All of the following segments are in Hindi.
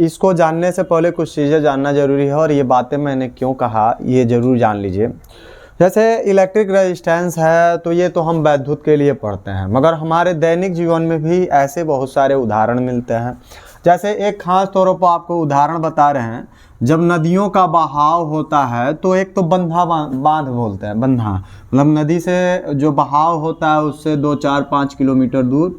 इसको जानने से पहले कुछ चीज़ें जानना ज़रूरी है, और ये बातें मैंने क्यों कहा ये ज़रूर जान लीजिए। जैसे इलेक्ट्रिक रेजिस्टेंस है तो ये तो हम वैद्युत के लिए पढ़ते हैं, मगर हमारे दैनिक जीवन में भी ऐसे बहुत सारे उदाहरण मिलते हैं। जैसे एक खास तौर पर आपको उदाहरण बता रहे हैं, जब नदियों का बहाव होता है तो एक तो बंधा बांध बोलते हैं, बंधा मतलब नदी से जो बहाव होता है उससे 2-4-5 किलोमीटर दूर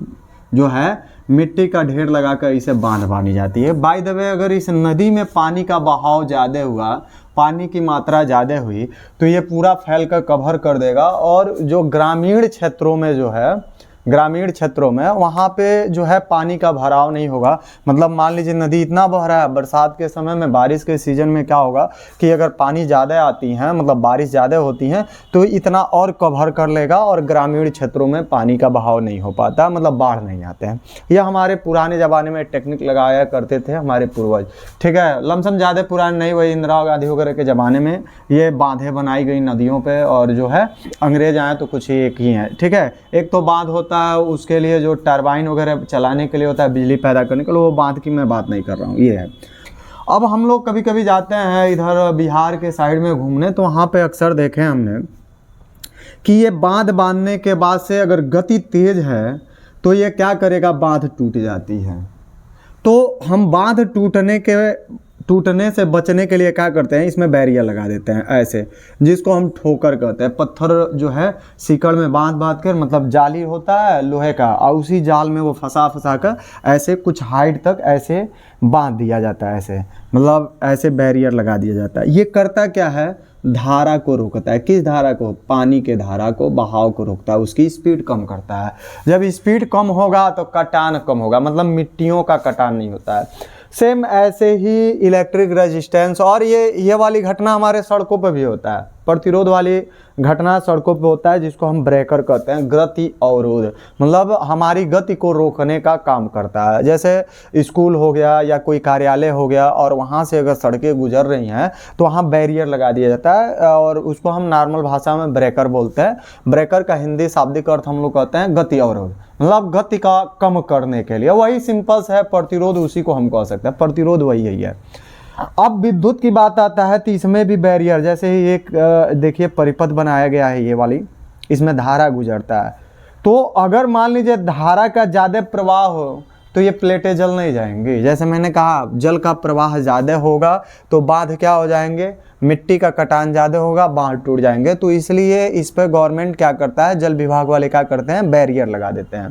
जो है मिट्टी का ढेर लगाकर इसे बांध बांधी जाती है। बाय द वे, अगर इस नदी में पानी का बहाव ज़्यादा हुआ, पानी की मात्रा ज़्यादा हुई, तो ये पूरा फैल कर कवर कर देगा, और जो ग्रामीण क्षेत्रों में जो है, ग्रामीण क्षेत्रों में वहाँ पे जो है पानी का भराव नहीं होगा। मतलब मान लीजिए नदी इतना बह रहा है, बरसात के समय में, बारिश के सीज़न में क्या होगा कि अगर पानी ज़्यादा आती हैं, मतलब बारिश ज़्यादा होती हैं, तो इतना और कवर कर लेगा और ग्रामीण क्षेत्रों में पानी का बहाव नहीं हो पाता, मतलब बाढ़ नहीं आते हैं। यह हमारे पुराने ज़माने में टेक्निक लगाया करते थे हमारे पूर्वज, ठीक है। लमसम ज़्यादा पुराने नहीं, वही इंदिरा गांधी वगैरह के ज़माने में ये बांधें बनाई गई नदियों पर, और जो है अंग्रेज आए तो कुछ एक ही हैं, ठीक है। एक तो बांध होता है, उसके लिए जो टरबाइन वगैरह चलाने के लिए होता है, बिजली पैदा करने के लिए, वो बांध की मैं बात नहीं कर रहा हूँ, ये है। अब हम लोग कभी कभी जाते हैं इधर बिहार के साइड में घूमने, तो वहाँ पे अक्सर देखे हमने कि ये बांध बांधने के बाद से अगर गति तेज है तो ये क्या करेगा, बांध टूट जाती है। तो हम बांध टूटने से बचने के लिए क्या करते हैं, इसमें बैरियर लगा देते हैं ऐसे, जिसको हम ठोकर कहते हैं। पत्थर जो है सीकड़ में बांध कर, मतलब जाली होता है लोहे का, और उसी जाल में वो फंसा कर ऐसे कुछ हाइट तक ऐसे बांध दिया जाता है, ऐसे मतलब ऐसे बैरियर लगा दिया जाता है। ये करता क्या है, धारा को रोकता है। किस धारा को, पानी के धारा को, बहाव को रोकता है, उसकी स्पीड कम करता है। जब स्पीड कम होगा तो कटान कम होगा, मतलब मिट्टियों का कटान नहीं होता है। सेम ऐसे ही इलेक्ट्रिक रेजिस्टेंस, और ये वाली घटना हमारे सड़कों पर भी होता है, प्रतिरोध वाली घटना सड़कों पे होता है, जिसको हम ब्रेकर कहते हैं। गति अवरोध मतलब हमारी गति को रोकने का काम करता है। जैसे स्कूल हो गया या कोई कार्यालय हो गया, और वहाँ से अगर सड़कें गुजर रही हैं तो वहाँ बैरियर लगा दिया जाता है, और उसको हम नॉर्मल भाषा में ब्रेकर बोलते हैं। ब्रेकर का हिंदी शाब्दिक अर्थ हम लोग कहते हैं गति अवरोध, मतलब गति का कम करने के लिए। वही सिंपल है, प्रतिरोध उसी को हम कह सकते हैं, प्रतिरोध वही है। अब विद्युत की बात आता है तो इसमें भी बैरियर, जैसे ही एक देखिए परिपथ बनाया गया है ये वाली, इसमें धारा गुजरता है। तो अगर मान लीजिए धारा का ज़्यादा प्रवाह हो तो ये प्लेटें जल नहीं जाएंगी। जैसे मैंने कहा जल का प्रवाह ज़्यादा होगा तो बांध क्या हो जाएंगे, मिट्टी का कटान ज़्यादा होगा, बांध टूट जाएंगे। तो इसलिए इस पर गवर्नमेंट क्या करता है, जल विभाग वाले क्या करते हैं, बैरियर लगा देते हैं,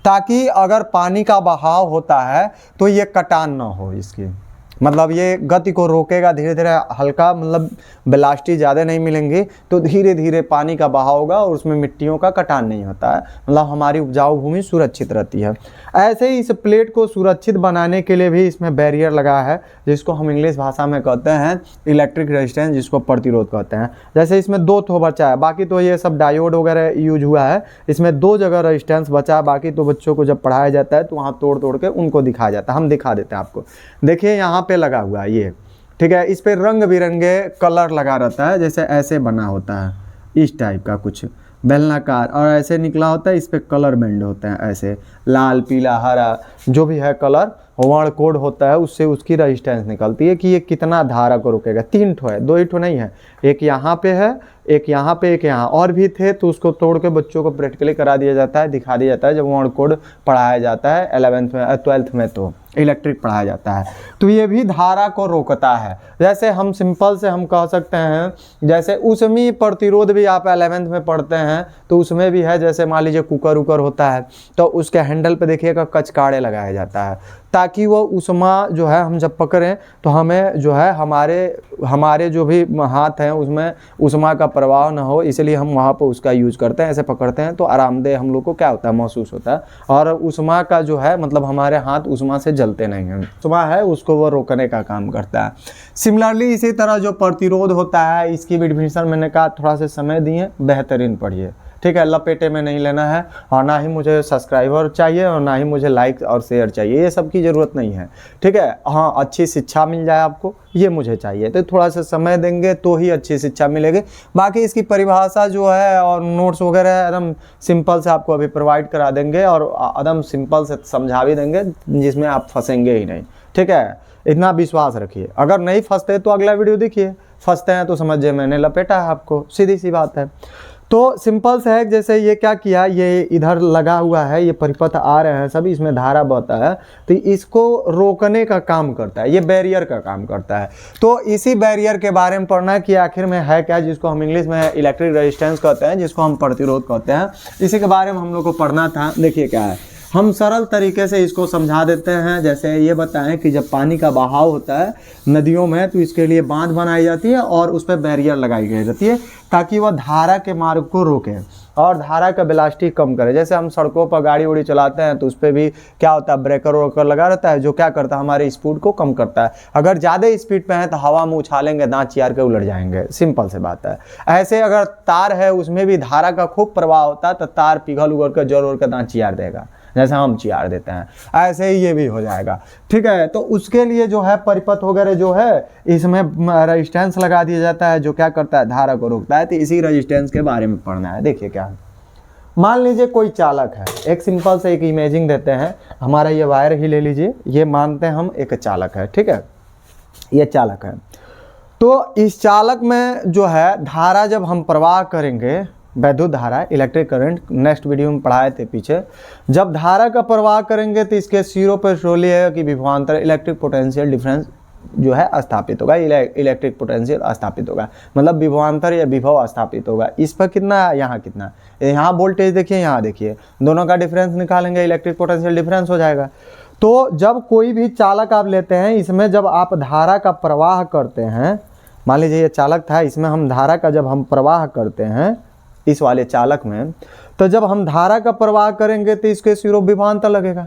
ताकि अगर पानी का बहाव होता है तो ये कटान ना हो इसकी, मतलब ये गति को रोकेगा धीरे धीरे, हल्का मतलब बेलास्टी ज़्यादा नहीं मिलेंगी, तो धीरे धीरे पानी का बहाव होगा और उसमें मिट्टियों का कटान नहीं होता है, मतलब हमारी उपजाऊ भूमि सुरक्षित रहती है। ऐसे ही इस प्लेट को सुरक्षित बनाने के लिए भी इसमें बैरियर लगा है, जिसको हम इंग्लिश भाषा में कहते हैं इलेक्ट्रिक रेजिस्टेंस, जिसको प्रतिरोध कहते हैं। जैसे इसमें 2 ठो बचा है, बाकी तो ये सब डायोड वगैरह यूज हुआ है, इसमें 2 जगह रेजिस्टेंस बचा है। बाकी तो बच्चों को जब पढ़ाया जाता है तो वहाँ तोड़ तोड़ के उनको दिखाया जाता है, हम दिखा देते हैं आपको। देखिए यहाँ पे लगा हुआ है ये, ठीक है। इस पे रंग बिरंगे कलर लगा रहता है, जैसे ऐसे बना होता है इस टाइप का कुछ बेलनाकार, और ऐसे निकला होता है, इस पे कलर बैंड होते हैं ऐसे लाल पीला हरा जो भी है कलर, वर्ण कोड होता है, उससे उसकी रेजिस्टेंस निकलती है कि ये कितना धारा को रोकेगा। 3 ठो है, 2 ही ठो नहीं है, एक यहाँ पे है, एक यहाँ पे, एक यहाँ, और भी थे तो उसको तोड़ के बच्चों को प्रैक्टिकली करा दिया जाता है, दिखा दिया जाता है जब वर्ण कोड पढ़ाया जाता है 11th में 12th में, तो इलेक्ट्रिक पढ़ाया जाता है। तो ये भी धारा को रोकता है। जैसे हम सिंपल से हम कह सकते हैं, जैसे उसमें प्रतिरोध भी आप 11th में पढ़ते हैं तो उसमें भी है। जैसे मान लीजिए कुकर उकर होता है तो उसके हैंडल पे देखिएगा कचकाड़े लगाया जाता है, ताकि वो उष्मा जो है हम जब पकड़ें तो हमें जो है हमारे जो भी हाथ हैं उसमें उष्मा का प्रवाह ना हो, इसलिए हम वहाँ पर उसका यूज करते हैं। ऐसे पकड़ते हैं तो आरामदेह हम लोग को क्या होता है, महसूस होता है, और उष्मा का जो है मतलब हमारे हाथ उष्मा से जलते नहीं हैं, उष्मा है उसको वो रोकने का काम करता है। सिमिलरली इसी तरह जो प्रतिरोध होता है, इसकी भी डिफिनेशन मैंने कहा थोड़ा सा समय दिए, बेहतरीन पढ़िए, ठीक है। लपेटे में नहीं लेना है, और ना ही मुझे सब्सक्राइबर चाहिए और ना ही मुझे लाइक और शेयर चाहिए, ये सब की ज़रूरत नहीं है, ठीक है। हाँ, अच्छी शिक्षा मिल जाए आपको, ये मुझे चाहिए, तो थोड़ा सा समय देंगे तो ही अच्छी शिक्षा मिलेगी। बाकी इसकी परिभाषा जो है और नोट्स वगैरह एकदम सिंपल से आपको अभी प्रोवाइड करा देंगे, और एकदम सिंपल से समझा भी देंगे जिसमें आप फंसेंगे ही नहीं, ठीक है। इतना विश्वास रखिए। अगर नहीं फंसते तो अगला वीडियो देखिए, फंसते हैं तो समझिए मैंने लपेटा है आपको, सीधी सी बात है। तो सिंपल से है, जैसे ये क्या किया, ये इधर लगा हुआ है, ये परिपथ आ रहे हैं सभी, इसमें धारा बहता है, तो इसको रोकने का काम करता है, ये बैरियर का काम करता है। तो इसी बैरियर के बारे में पढ़ना है कि आखिर में है क्या, जिसको हम इंग्लिश में इलेक्ट्रिक रेजिस्टेंस कहते हैं, जिसको हम प्रतिरोध कहते हैं। इसी के बारे में हम लोग को पढ़ना था। देखिए क्या है, हम सरल तरीके से इसको समझा देते हैं। जैसे ये बताएं कि जब पानी का बहाव होता है नदियों में, तो इसके लिए बांध बनाई जाती है और उस पर बैरियर लगाई गई जाती है ताकि वह धारा के मार्ग को रोके और धारा का वेलोसिटी कम करे। जैसे हम सड़कों पर गाड़ी उड़ी चलाते हैं तो उस पर भी क्या होता है, ब्रेकर व्रेकर लगा रहता है, जो क्या करता है, हमारी स्पीड को कम करता है। अगर ज़्यादा स्पीड पे है तो हवा में उछालेंगे, दांत चियार के उलट जाएंगे, सिंपल से बात है। ऐसे अगर तार है उसमें भी धारा का खूब प्रवाह होता है तो तार पिघल उगल कर जोर के दांत चियार देगा, जैसे हम चियार देते हैं, ऐसे ही ये भी हो जाएगा। ठीक है, तो उसके लिए जो है परिपथ वगैरह जो है इसमें रेजिस्टेंस लगा दिया जाता है, जो क्या करता है, धारा को रोकता है। तो इसी रेजिस्टेंस के बारे में पढ़ना है। देखिए क्या है, मान लीजिए कोई चालक है, एक सिंपल से एक इमेजिंग देते हैं, हमारा ये वायर ही ले लीजिए, ये मानते हैं हम एक चालक है। ठीक है, ये चालक है। तो इस चालक में जो है धारा जब हम प्रवाह करेंगे, वैद्युत धारा, इलेक्ट्रिक करंट, नेक्स्ट वीडियो में पढ़ाए थे पीछे, जब धारा का प्रवाह करेंगे तो इसके सिरों पर शोली है कि विभवांतर इलेक्ट्रिक पोटेंशियल डिफरेंस जो है स्थापित होगा, इलेक्ट्रिक पोटेंशियल स्थापित होगा, मतलब विभवांतर या विभव स्थापित होगा। इस पर कितना है, यहाँ कितना है, यहाँ वोल्टेज देखिए, यहाँ देखिए, दोनों का डिफरेंस निकालेंगे, इलेक्ट्रिक पोटेंशियल डिफरेंस हो जाएगा। तो जब कोई भी चालक आप लेते हैं, इसमें जब आप धारा का प्रवाह करते हैं, मान लीजिए ये चालक था, इसमें हम धारा का जब हम प्रवाह करते हैं इस वाले चालक में, तो जब हम धारा का प्रवाह करेंगे तो इसके सिरों विभवांतर लगेगा।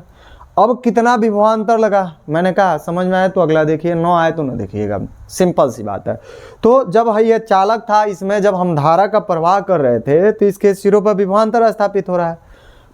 अब कितना विभवांतर लगा, मैंने कहा समझ में आए तो अगला देखिए, न आए तो न देखिएगा, सिंपल सी बात है। तो जब ये चालक था, इसमें जब हम धारा का प्रवाह कर रहे थे तो इसके सिरों पर विभवांतर स्थापित हो रहा है।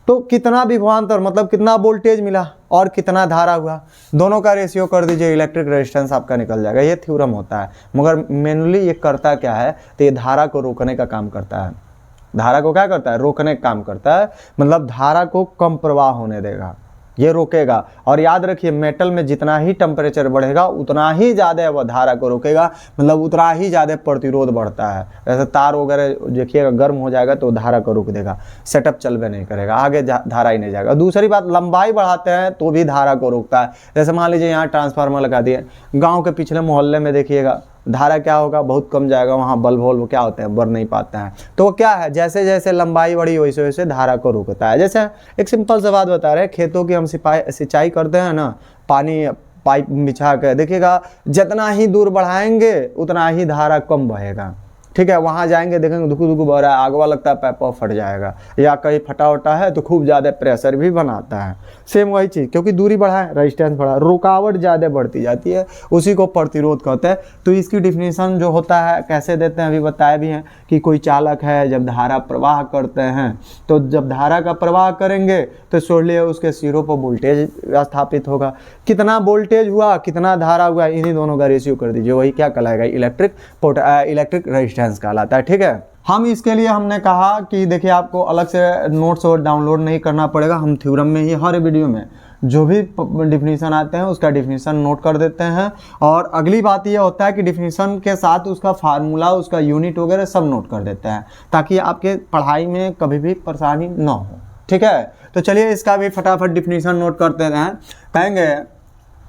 तो कितना विभवांतर मतलब कितना वोल्टेज मिला और कितना धारा हुआ, दोनों का रेशियो कर दीजिए, इलेक्ट्रिक रेजिस्टेंस आपका निकल जाएगा। ये थ्योरम होता है, मगर मैनुअली ये करता क्या है, तो ये धारा को रोकने का काम करता है। धारा को क्या करता है, रोकने का काम करता है, मतलब धारा को कम प्रवाह होने देगा, ये रोकेगा। और याद रखिए, मेटल में जितना ही टेम्परेचर बढ़ेगा उतना ही ज़्यादा वह धारा को रोकेगा, मतलब उतना ही ज़्यादा प्रतिरोध बढ़ता है। जैसे तार वगैरह देखिएगा गर्म हो जाएगा तो धारा को रोक देगा, सेटअप चलबे नहीं करेगा, आगे धारा ही नहीं जाएगा। दूसरी बात, लंबाई बढ़ाते हैं तो भी धारा को रोकता है। जैसे मान लीजिए यहाँ ट्रांसफार्मर लगा दिए, गाँव के पिछले मोहल्ले में देखिएगा, धारा क्या होगा, बहुत कम जाएगा, वहाँ बल्ब वल्ब क्या होते हैं, बढ़ नहीं पाते हैं। तो वो क्या है, जैसे जैसे लंबाई बढ़ी वैसे वैसे धारा को रोकता है। जैसे एक सिंपल सी बात बता रहे हैं, खेतों की हम सिंचाई करते हैं ना, पानी पाइप बिछा कर, देखिएगा जितना ही दूर बढ़ाएंगे उतना ही धारा कम बहेगा। ठीक है, वहाँ जाएंगे देखेंगे दुखू दुखू बह रहा है, आगवा लगता है पैप फट जाएगा, या कहीं फटा उटा है तो खूब ज़्यादा प्रेशर भी बनाता है। सेम वही चीज़, क्योंकि दूरी बढ़ाए, रेजिस्टेंस बढ़ा, रुकावट ज़्यादा बढ़ती जाती है, उसी को प्रतिरोध कहते हैं। तो इसकी डिफिनीशन जो होता है कैसे देते हैं, अभी बताए भी हैं कि कोई चालक है, जब धारा प्रवाह करते हैं, तो जब धारा का प्रवाह करेंगे तो सोलिए उसके सिरों पर वोल्टेज स्थापित होगा। कितना वोल्टेज हुआ, कितना धारा हुआ, इन्हीं दोनों का रेशियो कर दीजिए, वही क्या कहलाएगा, इलेक्ट्रिक रेजिस्टेंस कहलाता है। ठीक है, हम इसके लिए हमने कहा कि देखिए आपको अलग से नोट्स और डाउनलोड नहीं करना पड़ेगा, हम थ्योरम में ही हर वीडियो में जो भी डिफिनीशन आते हैं उसका डिफिनीशन नोट कर देते हैं। और अगली बात ये होता है कि डिफिनीशन के साथ उसका फार्मूला, उसका यूनिट वगैरह सब नोट कर देते हैं, ताकि आपके पढ़ाई में कभी भी परेशानी न हो। ठीक है, तो चलिए इसका भी फटाफट डिफिनीशन नोट करते हैं। कहेंगे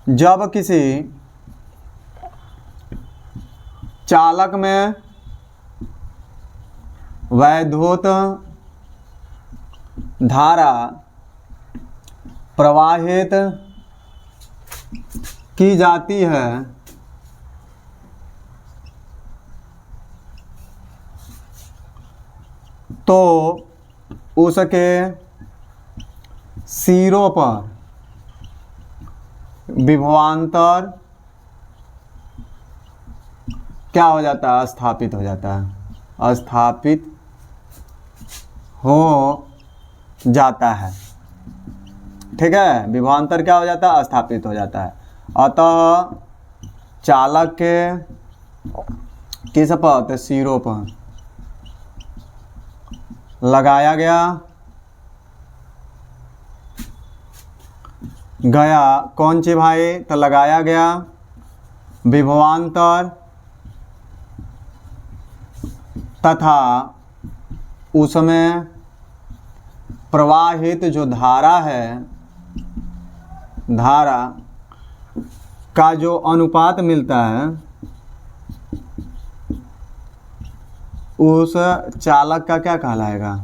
जब किसी चालक में वैद्युत धारा प्रवाहित की जाती है तो उसके सिरों पर विभवांतर क्या हो जाता है, स्थापित हो जाता है, स्थापित हो जाता है। ठीक है, विभवांतर क्या हो जाता है, स्थापित हो जाता है। अतः चालक के किस पर, सिरों पर लगाया गया कौन सी भाई, तो लगाया गया विभवांतर तथा उसमें प्रवाहित जो धारा है, धारा का जो अनुपात मिलता है उस चालक का क्या कहलाएगा,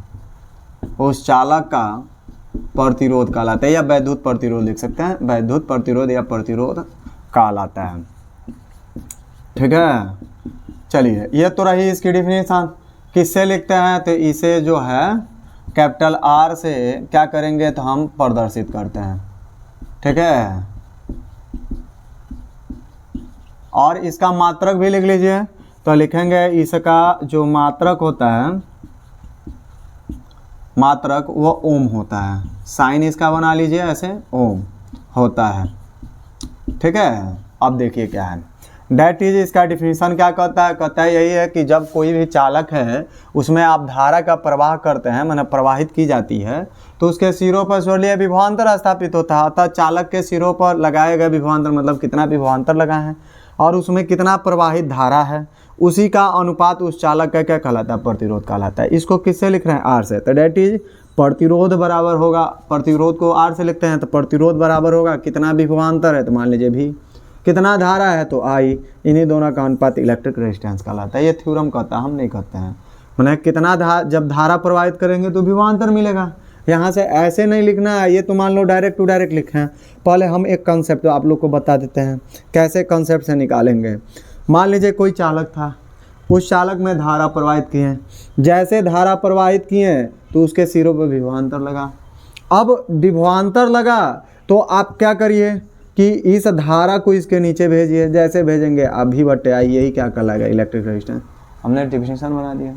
उस चालक का प्रतिरोध कहलाता है, या वैद्युत प्रतिरोध लिख सकते हैं, वैद्युत प्रतिरोध या प्रतिरोध कहलाता है। ठीक है, चलिए ये तो रही इसकी डिफिनेशन। किससे लिखते हैं, तो इसे जो है कैपिटल आर से क्या करेंगे तो हम प्रदर्शित करते हैं। ठीक है, और इसका मात्रक भी लिख लीजिए, तो लिखेंगे इसका जो मात्रक होता है, मात्रक वो ओम होता है, साइन इसका बना लीजिए ऐसे, ओम होता है। ठीक है, अब देखिए क्या है, डेट इज इसका डिफिनीशन क्या कहता है, कहता है यही है कि जब कोई भी चालक है उसमें आप धारा का प्रवाह करते हैं, माने प्रवाहित की जाती है, तो उसके सिरों पर सूर्य विभवांतर स्थापित होता है। अतः चालक के सिरों पर लगाया गया विभवांतर मतलब कितना विभवांतर लगा है और उसमें कितना प्रवाहित धारा है, उसी का अनुपात उस चालक का क्या कहलाता है, प्रतिरोध कहलाता है। इसको किससे लिख रहे हैं, आर से, तो डेट इज प्रतिरोध बराबर होगा, प्रतिरोध को आर से लिखते हैं तो प्रतिरोध बराबर होगा कितना विभवांतर है, तो मान लीजिए भी, कितना धारा है तो आई, इन्हीं दोनों का अनुपात इलेक्ट्रिक रेजिस्टेंस कहलाता है। ये थ्योरम कहता है, हम नहीं कहते हैं। मैंने कितना जब धारा प्रवाहित करेंगे तो विभवांतर मिलेगा। यहाँ से ऐसे नहीं लिखना है, ये तो मान लो डायरेक्ट टू डायरेक्ट लिखे हैं। पहले हम एक कंसेप्ट आप लोग को बता देते हैं कैसे कंसेप्ट से निकालेंगे। मान लीजिए कोई चालक था, उस चालक में धारा प्रवाहित किए, जैसे धारा प्रवाहित किए तो उसके सिरों पर विभवांतर लगा। अब विभवांतर लगा तो आप क्या करिए कि इस धारा को इसके नीचे भेजिए, जैसे भेजेंगे अभी बटे आई, यही क्या कहलाएगा, इलेक्ट्रिक रेजिस्टेंस। हमने डिफिनेशन बना दिया,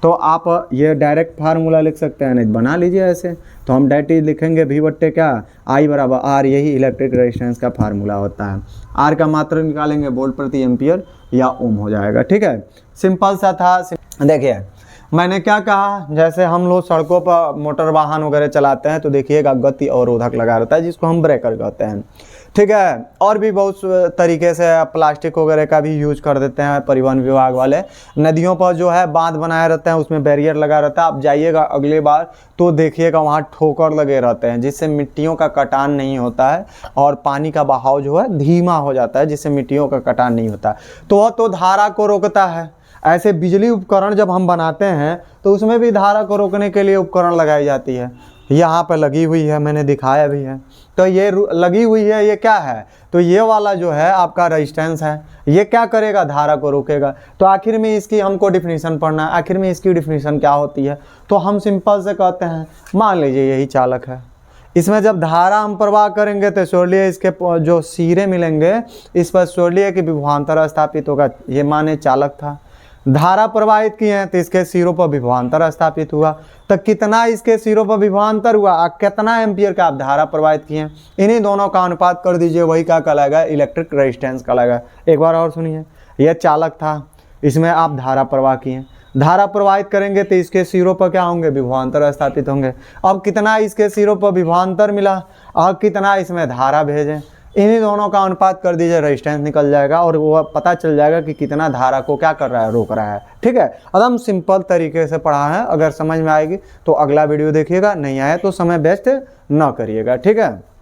तो आप ये डायरेक्ट फार्मूला लिख सकते हैं, नहीं बना लीजिए ऐसे, तो हम डायरेक्ट लिखेंगे भी बट्टे क्या, आई बराबर आर, यही इलेक्ट्रिक रेजिस्टेंस का फार्मूला होता है। आर का मात्रक निकालेंगे वोल्ट प्रति एम्पियर या ओम हो जाएगा। ठीक है, सिंपल सा था। देखिए मैंने क्या कहा, जैसे हम लोग सड़कों पर मोटर वाहन वगैरह चलाते हैं तो देखिएगा गति अवरोधक लगा रहता है जिसको हम ब्रेकर कहते हैं। ठीक है, और भी बहुत तरीके से प्लास्टिक वगैरह का भी यूज कर देते हैं परिवहन विभाग वाले। नदियों पर जो है बांध बनाए रहते हैं, उसमें बैरियर लगा रहता है। आप जाइएगा अगली बार तो देखिएगा वहाँ ठोकर लगे रहते हैं जिससे मिट्टियों का कटान नहीं होता है और पानी का बहाव जो है धीमा हो जाता है, जिससे मिट्टियों का कटान नहीं होता। तो वह तो धारा को रोकता है। ऐसे बिजली उपकरण जब हम बनाते हैं तो उसमें भी धारा को रोकने के लिए उपकरण लगाई जाती है। यहाँ पे लगी हुई है, मैंने दिखाया भी है। तो ये लगी हुई है, ये क्या है, तो ये वाला जो है आपका रेजिस्टेंस है, ये क्या करेगा, धारा को रोकेगा। तो आखिर में इसकी हमको डिफिनीशन पढ़ना है, आखिर में इसकी डिफिनीशन क्या होती है, तो हम सिंपल से कहते हैं, मान लीजिए यही चालक है, इसमें जब धारा हम प्रवाह करेंगे तो सूर्य इसके जो सिरे मिलेंगे इस पर सूर्य के विभवांतर स्थापित होगा। ये माने चालक था, धारा प्रवाहित किए हैं तो इसके सिरों पर विभवांतर स्थापित हुआ। तो कितना इसके सिरों पर विभवांतर हुआ, कितना एम्पियर का आप धारा प्रवाहित किए, इन्हीं दोनों का अनुपात कर दीजिए, वही क्या कहलाएगा, इलेक्ट्रिक रेजिस्टेंस कहलाएगा। एक बार और सुनिए, यह चालक था, इसमें आप धारा प्रवाह किए, धारा प्रवाहित करेंगे तो इसके सिरों पर क्या होंगे, विभवांतर स्थापित होंगे। अब कितना इसके सिरों पर विभवांतर मिला और कितना इसमें धारा भेजें, इन्हीं दोनों का अनुपात कर दीजिए, रेजिस्टेंस निकल जाएगा और वो पता चल जाएगा कि कितना धारा को क्या कर रहा है, रोक रहा है। ठीक है, एकदम सिंपल तरीके से पढ़ा है। अगर समझ में आएगी तो अगला वीडियो देखिएगा, नहीं आए तो समय वेस्ट ना करिएगा। ठीक है।